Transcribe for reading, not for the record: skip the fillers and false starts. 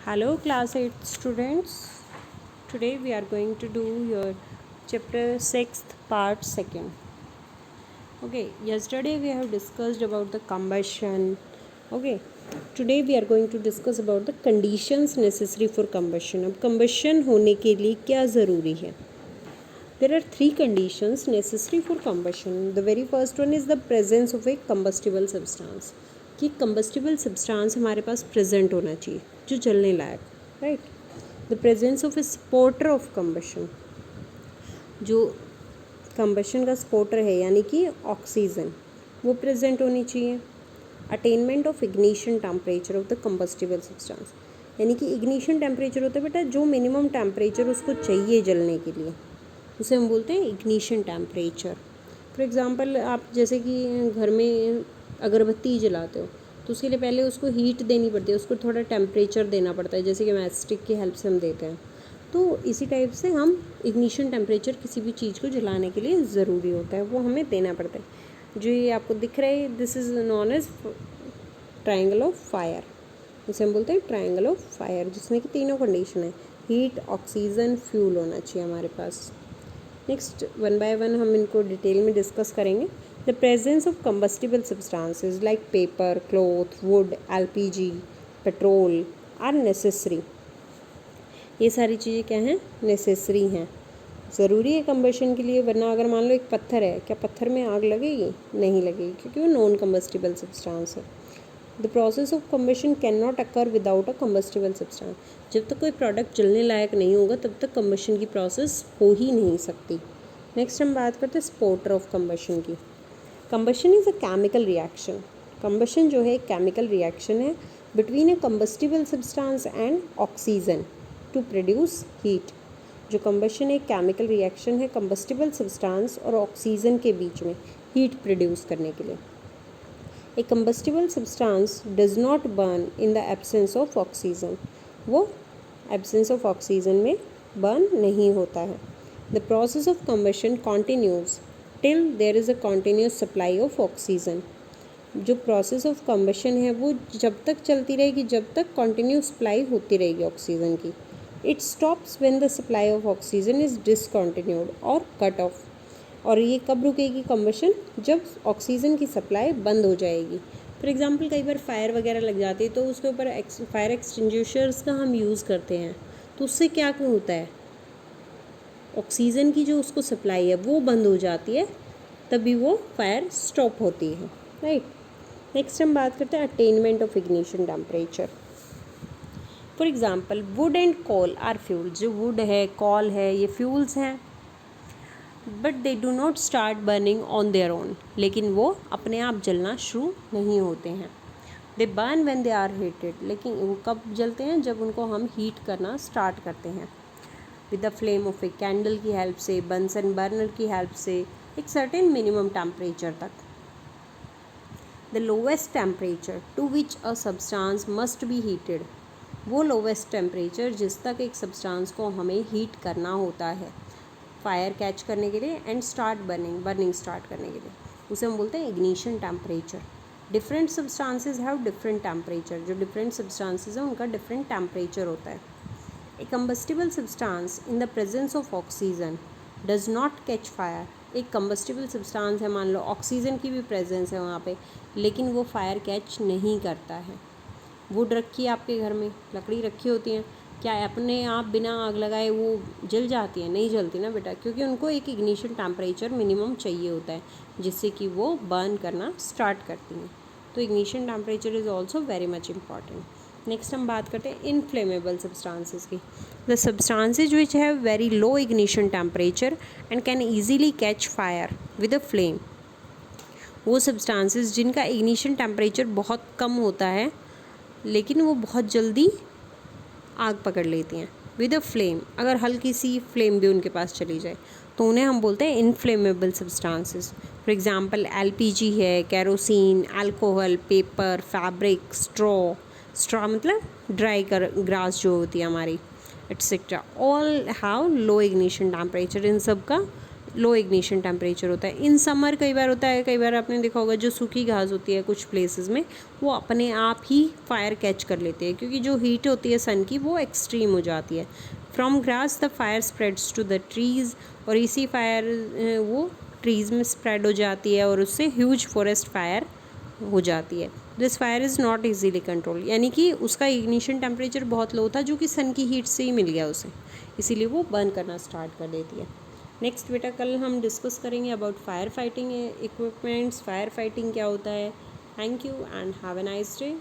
Hello class 8 students. Today we are going to do your chapter 6th part 2nd. Okay, yesterday we have discussed about the combustion. Okay, today we are going to discuss about the conditions necessary for combustion. अब combustion होने के लिए क्या ज़रूरी है? There are three conditions necessary for combustion. The very first one is the presence of a combustible substance. कि combustible substance हमारे पास present होना चाहिए जो जलने लायक, right? The presence of a supporter of combustion. जो combustion का supporter है यानी कि ऑक्सीजन वो present होनी चाहिए. Attainment of ignition temperature of the combustible substance. यानी कि ignition temperature होता है बेटा जो minimum temperature उसको चाहिए जलने के लिए उसे हम बोलते हैं इग्निशन टेम्परेचर. फॉर एग्ज़ाम्पल आप जैसे कि घर में अगरबत्ती जलाते हो तो उसके लिए पहले उसको हीट देनी पड़ती है, उसको थोड़ा टेम्परेचर देना पड़ता है, जैसे कि मैच स्टिक की हेल्प से हम देते हैं. तो इसी टाइप से हम इग्निशन टेम्परेचर किसी भी चीज़ को जलाने के लिए ज़रूरी होता है, वो हमें देना पड़ता है. जो ये आपको दिख रहा है this is known as triangle of fire. इसे हम बोलते हैं ट्राइंगल ऑफ फायर जिसमें कि तीनों कंडीशन है, हीट, ऑक्सीजन, फ्यूल होना चाहिए हमारे पास. नेक्स्ट वन बाय वन हम इनको डिटेल में डिस्कस करेंगे. The presence of combustible substances like paper, cloth, wood, LPG, petrol are necessary. ये सारी चीज़ें क्या हैं? नेसेसरी हैं, ज़रूरी है कंबशन के लिए. वरना अगर मान लो एक पत्थर है, क्या पत्थर में आग लगेगी? नहीं लगेगी क्योंकि वो नॉन कंबस्टिबल सब्सटेंस है. The process of combustion can not occur without a combustible substance. जब तक कोई प्रोडक्ट जलने लायक नहीं होगा तब तक कम्बशन की प्रोसेस हो ही नहीं सकती. नेक्स्ट हम बात करते हैं स्पोर्टर ऑफ कम्बशन की. Combustion is a chemical reaction. Combustion जो है एक केमिकल रिएक्शन है between a combustible substance and oxygen to produce heat. जो कम्बशन एक केमिकल रिएक्शन है कम्बस्टिबल सब्सटेंस और ऑक्सीजन के बीच में हीट प्रोड्यूस करने के लिए. A combustible substance does not burn in the absence of oxygen. वो absence of oxygen में burn नहीं होता है. The process of combustion continues till there is a continuous supply of oxygen. जो process of combustion है वो जब तक चलती रहेगी जब तक continuous supply होती रहेगी ऑक्सीजन की. It stops when the supply of oxygen is discontinued or cut off. और ये कब रुकेगी कम्बशन? जब ऑक्सीजन की सप्लाई बंद हो जाएगी. फॉर एग्ज़ाम्पल कई बार फायर वगैरह लग जाती है तो उसके ऊपर फायर एक्सटिंग्विशर्स का हम यूज़ करते हैं तो उससे क्या होता है, ऑक्सीजन की जो उसको सप्लाई है वो बंद हो जाती है, तभी वो फायर स्टॉप होती है, राइट. नेक्स्ट हम बात करते हैं attainment of ignition temperature. For example wood and coal are fuel. जो वुड है, कॉल है, ये फ्यूल्स हैं. But they do not start burning on their own. लेकिन वो अपने आप जलना शुरू नहीं होते हैं. They burn when they are heated. लेकिन वो कब जलते हैं? जब उनको हम हीट करना स्टार्ट करते हैं with the flame of a candle की हेल्प से, बंसन बर्नर की हेल्प से एक सर्टेन मिनिमम टेम्परेचर तक. The lowest temperature to which a substance must be heated. वो लोवेस्ट टेम्परेचर जिस तक एक सब्सटेंस को हमें हीट करना होता है फायर कैच करने के लिए एंड स्टार्ट बर्निंग स्टार्ट करने के लिए, उसे हम बोलते हैं ignition temperature. Different substances have different temperature. जो डिफरेंट सब्सटेंसेस हैं उनका डिफरेंट टेम्परेचर होता है. A combustible substance in the presence of oxygen does not catch fire. एक कंबस्टिबल सब्सटेंस है, मान लो ऑक्सीजन की भी प्रेजेंस है वहाँ पे, लेकिन वो फायर कैच नहीं करता है. वुड रखी है आपके घर में, लकड़ी रखी होती हैं, क्या अपने आप बिना आग लगाए वो जल जाती है? नहीं जलती ना बेटा, क्योंकि उनको एक इग्निशन टेम्परेचर मिनिमम चाहिए होता है जिससे कि वो बर्न करना स्टार्ट करती हैं. तो ignition temperature is also very much important. Next हम बात करते हैं इनफ्लेमेबल सब्सटेंसेस की. The substances which have very low ignition temperature and can easily catch fire with a flame. वो सब्सटेंसेज जिनका इग्निशन टेम्परेचर बहुत कम होता है लेकिन वो बहुत जल्दी आग पकड़ लेती हैं विद अ फ्लेम. अगर हल्की सी फ्लेम भी उनके पास चली जाए तो उन्हें हम बोलते हैं inflammable substances. For example LPG है, kerosene, alcohol, paper, fabric, straw मतलब ड्राई ग्रास जो होती है हमारी, etcetera. All have low ignition temperature. इन सब का लो इग्निशन टेम्परेचर होता है। इन समर कई बार होता है, कई बार आपने देखा होगा जो सूखी घास होती है कुछ प्लेसेस में वो अपने आप ही फायर कैच कर लेते हैं, क्योंकि जो हीट होती है सन की वो एक्सट्रीम हो जाती है। From grass the fire spreads to the trees, और इसी फायर वो ट्रीज़ में स्प्रेड हो जाती है और उससे ह्यूज फॉरेस्ट फायर हो जाती है। This fire is not easily control, यानी कि उसका इग्निशन टेम्परेचर बहुत लो था जो कि सन की हीट से ही मिल गया उसे, इसीलिए वो बर्न करना स्टार्ट कर देती है। नेक्स्ट बेटा कल हम डिस्कस करेंगे about fire fighting equipments, fire fighting क्या होता है। Thank you and have a nice day.